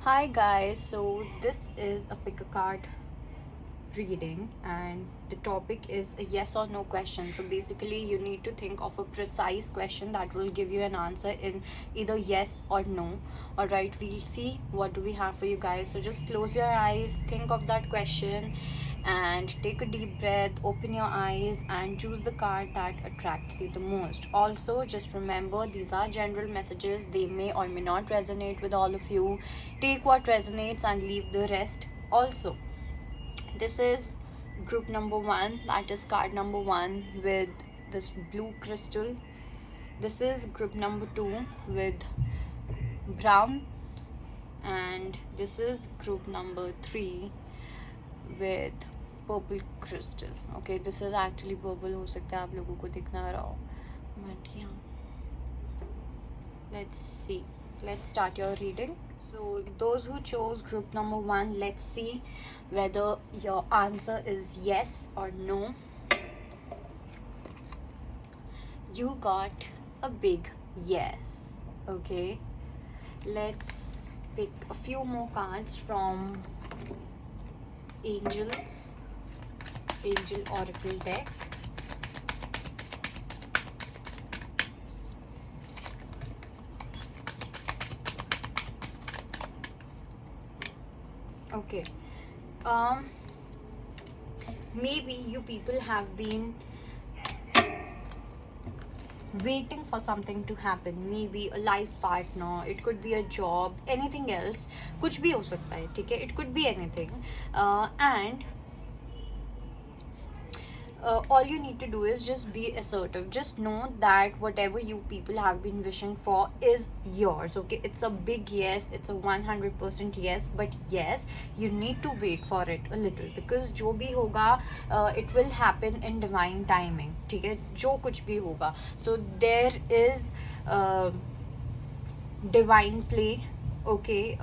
Hi guys, so this is a pick a card reading and the topic is a yes or no question. So basically you need to think of a precise question that will give you an answer in either yes or no. Alright, we'll see what do we have for you guys. So just close your eyes, think of that question and take a deep breath, open your eyes and choose the card that attracts you the most. Also just remember these are general messages, they may or may not resonate with all of you. Take what resonates and leave the rest. Also, this is group number one, that is card number one with this blue crystal. This is group number two with brown, and this is group number three with purple crystal. Okay, this is actually purple, हो सकता है आप लोगों को दिख ना रहा हो, but yeah, let's see. Let's start your reading. So those who chose group number one, let's see whether your answer is yes or no. You got a big yes. Okay, let's pick a few more cards from Angel Oracle deck. Okay, um maybe you people have been waiting for something to happen, maybe a life partner, it could be a job, anything else, कुछ भी हो सकता है, ठीक है, it could be anything. And all you need to do is just be assertive. Just know that whatever you people have been wishing for is yours. Okay, it's a big yes, it's a 100% yes, but yes, you need to wait for it a little because जो भी होगा it will happen in divine timing. ठीक है, जो कुछ भी होगा, so there is divine play. Okay,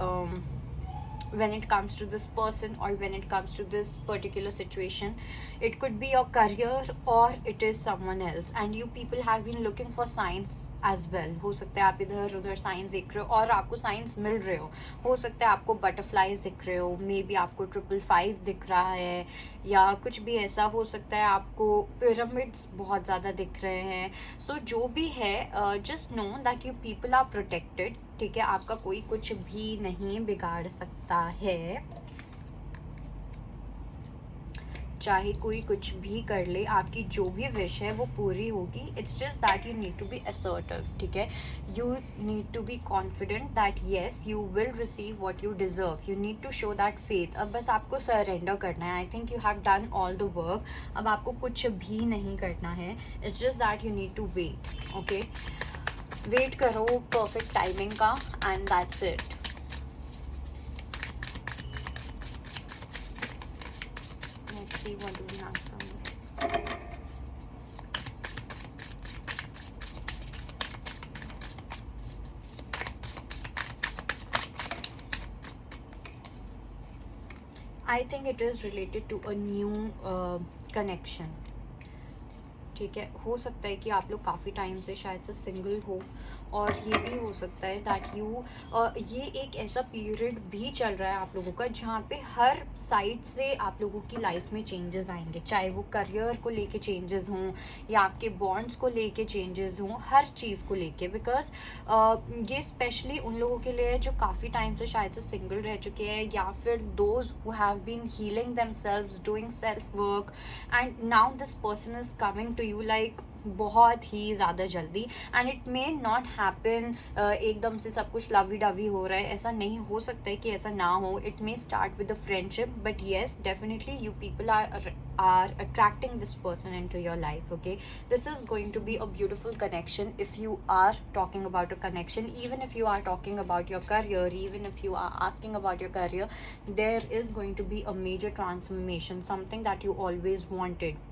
when it comes to this person or when it comes to this particular situation, it could be your career or it is someone else, and you people have been looking for signs as well. हो सकता है आप इधर उधर science देख रहे हो और आपको साइंस मिल रहे हो सकता है आपको बटरफ्लाइज दिख रहे हो, मे बी आपको 555 दिख रहा है, या कुछ भी ऐसा हो सकता है आपको पिरामिड्स बहुत ज़्यादा दिख रहे हैं. सो जो भी है, just know that you people are protected. ठीक है, आपका कोई कुछ भी नहीं बिगाड़ सकता है, चाहे कोई कुछ भी कर ले, आपकी जो भी विश है वो पूरी होगी. It's just that you need to be assertive. ठीक है, you need to be confident that yes you will receive what you deserve. You need to show that faith. अब बस आपको सरेंडर करना है. I think you have done all the work. अब आपको कुछ भी नहीं करना है. It's just that you need to wait. Okay, wait करो परफेक्ट टाइमिंग का, and that's it. Let's see what do we have from there. I think it is related to a new connection. ठीक है, हो सकता है कि आप लोग काफ़ी टाइम से शायद से सिंगल हो, और ये भी हो सकता है दैट यू ये एक ऐसा पीरियड भी चल रहा है आप लोगों का जहाँ पे हर साइड से आप लोगों की लाइफ में चेंजेस आएंगे, चाहे वो करियर को लेके चेंजेस हों या आपके बॉन्ड्स को लेके चेंजेस हों, हर चीज़ को लेके. बिकॉज ये स्पेशली उन लोगों के लिए जो काफ़ी टाइम से शायद से सिंगल रह चुके हैं, या फिर those who have been healing themselves, doing self work, and now this person is coming to you like बहुत ही ज़्यादा जल्दी. And it may not happen एकदम से सब कुछ लवी डवी हो रहा है, ऐसा नहीं हो सकता है कि ऐसा ना हो. It may start with a friendship, but yes definitely you people are attracting this person into your life. Okay, this is going to be a beautiful connection if you are talking about a connection. Even if you are talking about your career, even if you are asking about your career, there is going to be a major transformation, something that you always wanted,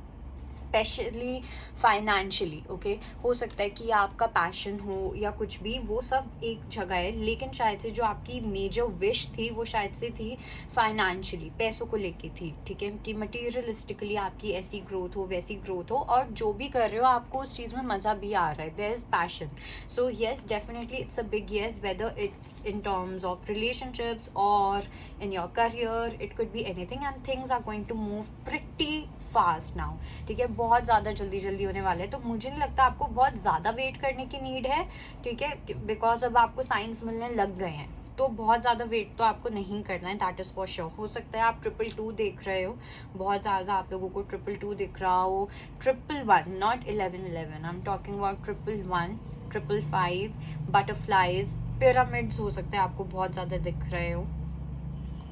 specially financially, okay. हो सकता है कि आपका passion हो या कुछ भी, वो सब एक जगह है, लेकिन शायद से जो आपकी मेजर विश थी वो शायद से थी फाइनेंशियली, पैसों को लेके थी, ठीक है, कि मटीरियलिस्टिकली आपकी ऐसी ग्रोथ हो वैसी ग्रोथ हो, और जो भी कर रहे हो आपको उस चीज़ में मज़ा भी आ रहा है, there is passion. So yes, definitely it's a big yes, whether it's in terms of relationships और in your career, it could be anything, and things are going to move pretty fast now, ठीक है, बहुत ज़्यादा जल्दी जल्दी होने वाले हैं। तो मुझे नहीं लगता आपको बहुत ज़्यादा वेट करने की नीड है, ठीक है, बिकॉज अब आपको साइंस मिलने लग गए हैं, तो बहुत ज़्यादा वेट तो आपको नहीं करना है, दैट इज़ फॉर श्योर। हो सकता है आप 222 देख रहे हो, बहुत ज़्यादा आप लोगों को 222 दिख रहा हो, 111, not 1111, I am talking about 111, 555, butterflies, pyramids हो सकते हैं आपको बहुत ज़्यादा दिख रहे हो,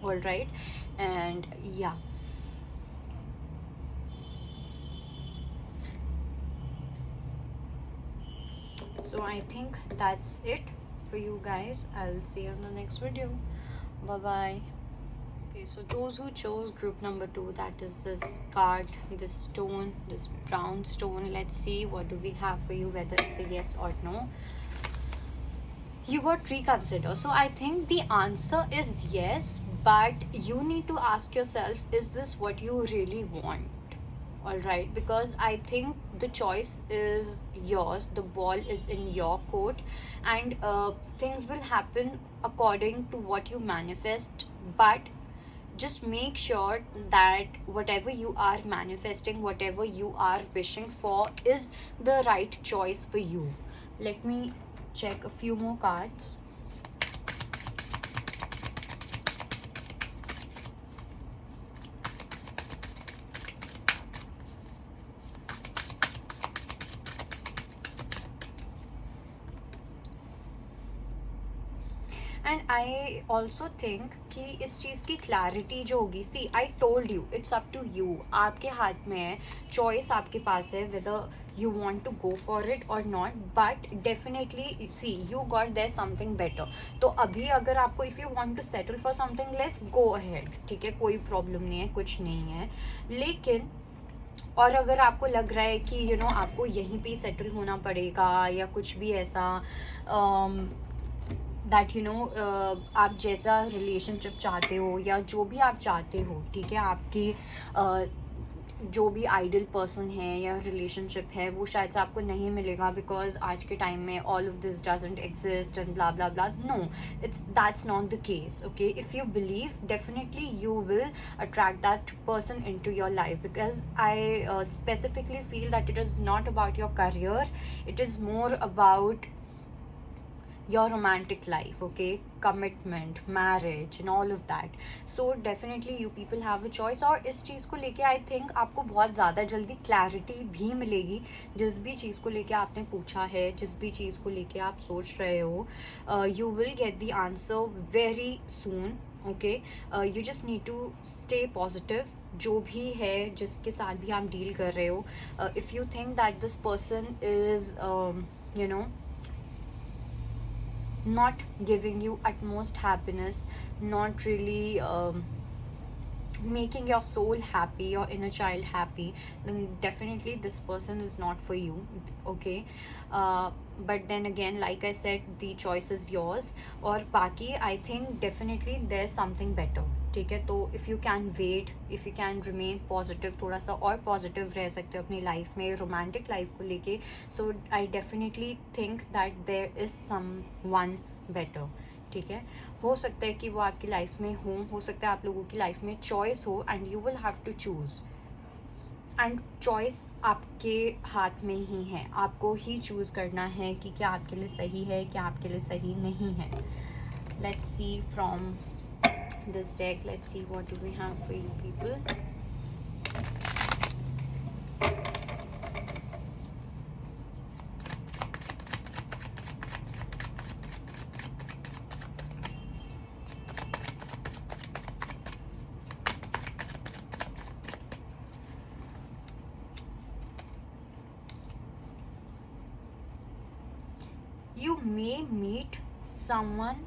all right, and yeah, so I think that's it for you guys. I'll see you in the next video. Bye bye. Okay, so those who chose group number 2, that is this card, this stone, this brown stone, let's see what do we have for you, whether it's a yes or no. You got reconsider. So I think the answer is yes, but you need to ask yourself, is this what you really want? All right, because I think the choice is yours, the ball is in your court, and things will happen according to what you manifest. But just make sure that whatever you are manifesting, whatever you are wishing for, is the right choice for you. Let me check a few more cards. And I also think कि इस चीज़ की clarity जो होगी, see I told you, it's up to you, आपके हाथ में है, चॉइस आपके पास है, whether you want to go for it or not, but definitely see you got there something better. तो अभी अगर आपको if you want to settle for something, let's go ahead, ठीक है, कोई प्रॉब्लम नहीं है, कुछ नहीं है, लेकिन और अगर आपको लग रहा है कि you know आपको यहीं पे सेटल होना पड़ेगा या कुछ भी ऐसा दैट यू नो आप जैसा रिलेशनशिप चाहते हो या जो भी आप चाहते हो, ठीक है, आपकी जो भी आइडियल पर्सन है या रिलेशनशिप है वो शायद से आपको नहीं मिलेगा, बिकॉज आज के टाइम में all of this doesn't exist and blah blah blah, no, it's that's not the case, okay. If you believe, definitely you will attract that person into your life, because I specifically feel that it is not about your career, it is more about your romantic life, okay, commitment, marriage and all of that. So definitely you people have a choice, और इस चीज़ को लेके I think आपको बहुत ज़्यादा जल्दी clarity भी मिलेगी, जिस भी चीज़ को लेके आपने पूछा है, जिस भी चीज़ को लेके आप सोच रहे हो, you will get the answer very soon, okay. You just need to stay positive, जो भी है, जिसके साथ भी आप डील कर रहे हो, if you think that this person is you know not giving you utmost happiness, not really making your soul happy, your inner child happy, then definitely this person is not for you, okay. But then again, like I said, the choice is yours, और बाकी I think definitely there's something better, ठीक है। तो if you can wait, if you can remain positive, थोड़ा सा और positive रह सकते हो अपनी लाइफ में, रोमांटिक लाइफ को लेके, so I definitely think that there is someone better, ठीक है। हो सकता है कि वो आपकी लाइफ में हो सकता है आप लोगों की लाइफ में चॉइस हो, and you will have to choose, and choice आपके हाथ में ही है, आपको ही चूज़ करना है कि क्या आपके लिए सही है, क्या आपके लिए सही नहीं है। Let's see from this deck, let's see what do we have for you people. You may meet someone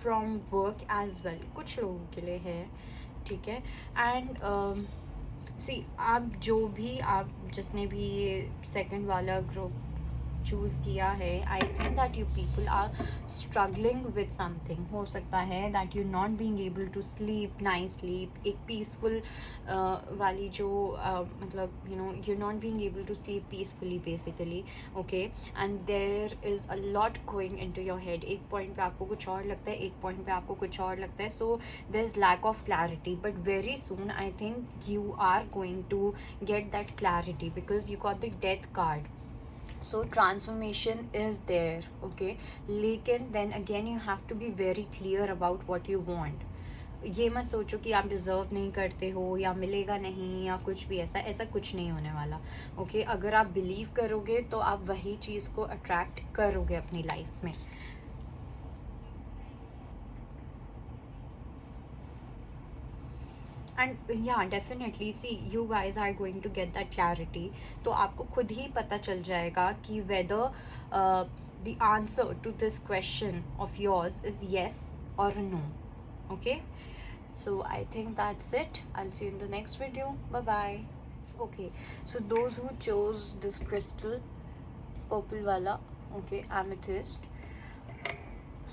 from work as well, कुछ लोगों के लिए है, ठीक है। एंड सी आप जो भी आप जिसने भी ये सेकंड वाला ग्रुप चूज़ किया है, I think that you people are struggling with something. हो सकता है that you not being able to sleep night sleep, एक पीसफुल वाली जो मतलब you not being able to sleep peacefully basically. Okay, and there is a lot going in to your head. एक point पे आपको कुछ और लगता है, एक पॉइंट पे आपको कुछ और लगता है. So there is lack of clarity, but very soon I think you are going to get that clarity because you got the death card. So transformation is there. Okay, लेकिन then again you have to be very clear about what you want. ये मत सोचो कि आप deserve नहीं करते हो या मिलेगा नहीं या कुछ भी, ऐसा ऐसा कुछ नहीं होने वाला. ओके, अगर आप बिलीव करोगे तो आप वही चीज़ को अट्रैक्ट करोगे अपनी लाइफ में. एंड या definitely see you guys are going to get that clarity. तो आपको खुद ही पता चल जाएगा कि whether the answer to this question of yours is yes और no. Okay, so I think that's it. I'll see you in the next video. Bye bye. Okay, so those who chose this crystal, purple wala, okay, amethyst,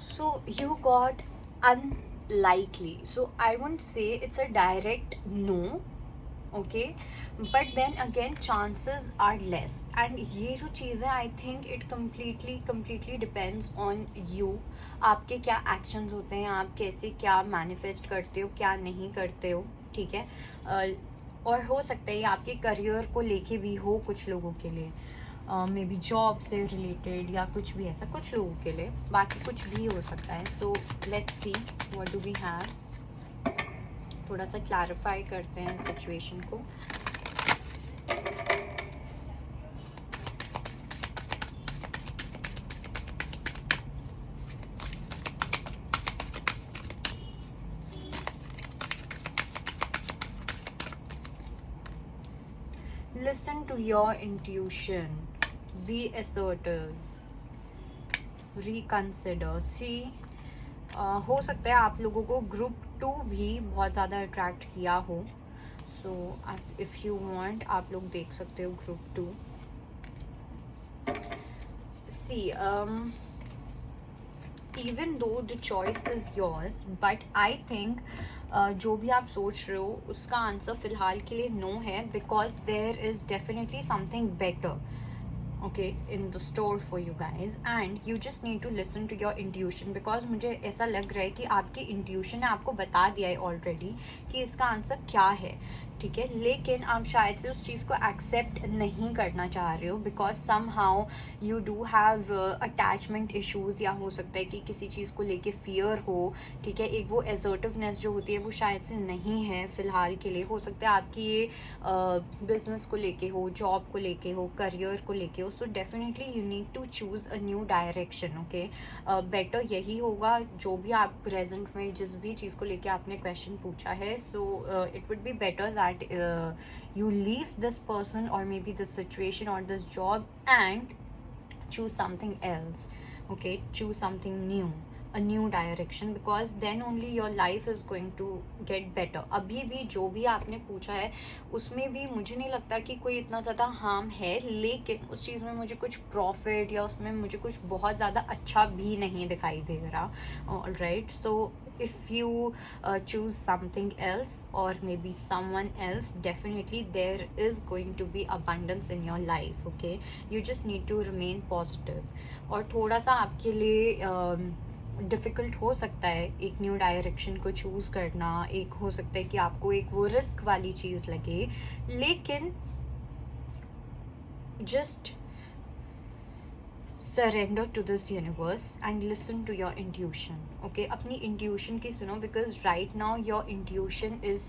so you got unlikely. So I won't say it's a direct no. Okay, but then again chances are less. And ये जो चीज़ है I think it completely depends on you. आपके क्या actions होते हैं, आप कैसे क्या मैनिफेस्ट करते हो, क्या नहीं करते हो. ठीक है, और हो सकता है ये आपके करियर को लेके भी हो कुछ लोगों के लिए, मे बी जॉब से रिलेटेड या कुछ भी ऐसा कुछ लोगों के लिए, बाकी कुछ भी हो सकता है. So let's see what do we have. थोड़ा सा क्लैरिफाई करते हैं सिचुएशन को. Listen to your intuition, be assertive, reconsider. See हो सकता है आप लोगों को ग्रुप 2 भी बहुत ज़्यादा अट्रैक्ट किया हो. सो इफ़ यू वांट आप लोग देख सकते हो group 2. See even though the choice is yours, but I think जो भी आप सोच रहे हो उसका आंसर फ़िलहाल के लिए नो है, because there is definitely something better okay in the store for you guys, and you just need to listen to your intuition, because मुझे ऐसा लग रहा है कि आपकी इंट्यूशन ने आपको बता दिया है ऑलरेडी कि इसका आंसर क्या है. ठीक है, लेकिन आप शायद से उस चीज़ को एक्सेप्ट नहीं करना चाह रहे हो, because somehow you do have attachment issues, या हो सकता है कि किसी चीज़ को लेके फियर हो. ठीक है, एक वो असर्टिवनेस जो होती है वो शायद से नहीं है फ़िलहाल के लिए. हो सकता है आपकी ये बिज़नेस को लेके हो, जॉब को लेके हो, करियर को लेके हो. So definitely you need to choose a new direction. Okay, better यही होगा जो भी आप प्रेजेंट में जिस भी चीज़ को लेके आपने क्वेश्चन पूछा है. So it would be better that you leave this person or maybe this situation or this job and choose something else. Okay, choose something new, a new direction, because then only your life is going to get better. अभी भी जो भी आपने पूछा है उसमें भी मुझे नहीं लगता कि कोई इतना ज़्यादा हार्म है, लेकिन उस चीज़ में मुझे कुछ प्रॉफिट या उसमें मुझे कुछ बहुत ज़्यादा अच्छा भी नहीं दिखाई दे रहा. Alright, so if you choose something else or maybe someone else, definitely there is going to be abundance in your life. Okay, you just need to remain positive. और थोड़ा सा आपके लिए डिफ़िकल्ट हो सकता है एक न्यू डायरेक्शन को चूज़ करना. एक हो सकता है कि आपको एक वो रिस्क वाली चीज़ लगे, लेकिन just surrender to this universe and listen to your intuition. Okay, अपनी intuition की सुनो, because right now your intuition is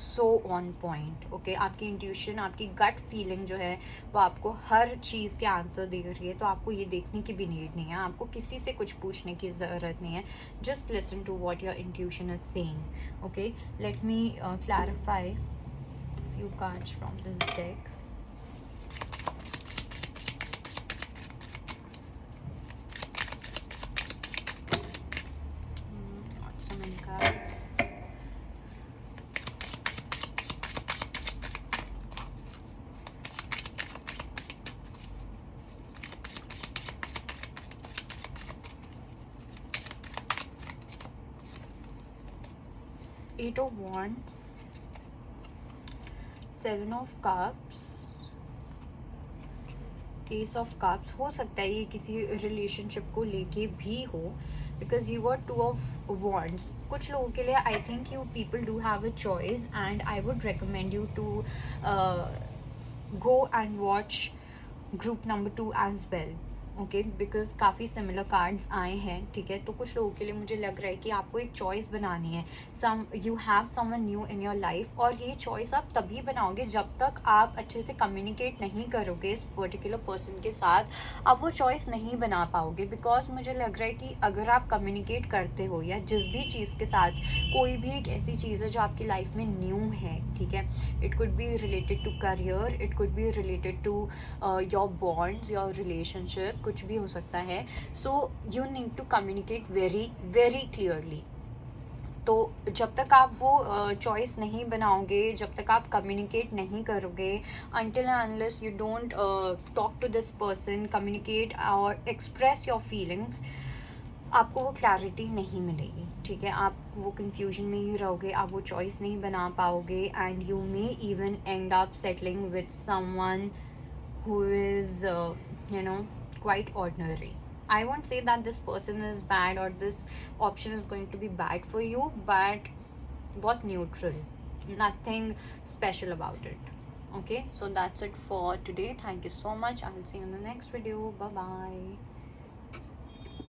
so on point. Okay, आपकी intuition, आपकी gut feeling जो है वो आपको हर चीज़ के आंसर दे रही है. तो आपको ये देखने की भी नीड नहीं है, आपको किसी से कुछ पूछने की ज़रूरत नहीं है. just listen to what your intuition is saying. Okay, let me clarify few cards from this deck. 8 of Wands, 7 of Cups, S of cups. हो सकता है ये किसी रिलेशनशिप को लेके भी हो, because you got 2 of wands. कुछ लोगों के लिए I think you people do have a choice and I would recommend you to go and watch group number 2 as well, okay, because काफ़ी सिमिलर कार्ड्स आए हैं, ठीक है। तो कुछ लोगों के लिए मुझे लग रहा है कि आपको एक चॉइस बनानी है, you have someone new in your life, और ये चॉइस आप तभी बनाओगे जब तक आप अच्छे से कम्युनिकेट नहीं करोगे इस पर्टिकुलर पर्सन के साथ, आप वो चॉइस नहीं बना पाओगे। बिकॉज मुझे लग रहा है कि अगर आप कम्युनिकेट करते हो या जिस भी चीज़ के साथ, कोई भी एक ऐसी चीज़ है जो आपकी लाइफ में न्यू है, ठीक है, it could be related to career, it could be related to your bonds, your relationship, कुछ भी हो सकता है। So you need to communicate very very clearly. तो जब तक आप वो चॉइस नहीं बनाओगे, जब तक आप कम्युनिकेट नहीं करोगे, until and unless you don't talk to this person, communicate और एक्सप्रेस योर फीलिंग्स, आपको वो क्लैरिटी नहीं मिलेगी, ठीक है। आप वो कन्फ्यूजन में ही रहोगे, आप वो चॉइस नहीं बना पाओगे, and you may even and up settling with someone who is quite ordinary. I won't say that this person is bad or this option is going to be bad for you, but बहुत neutral, nothing special about it. Okay, so that's it for today. Thank you so much. I'll see you in the next video. Bye bye.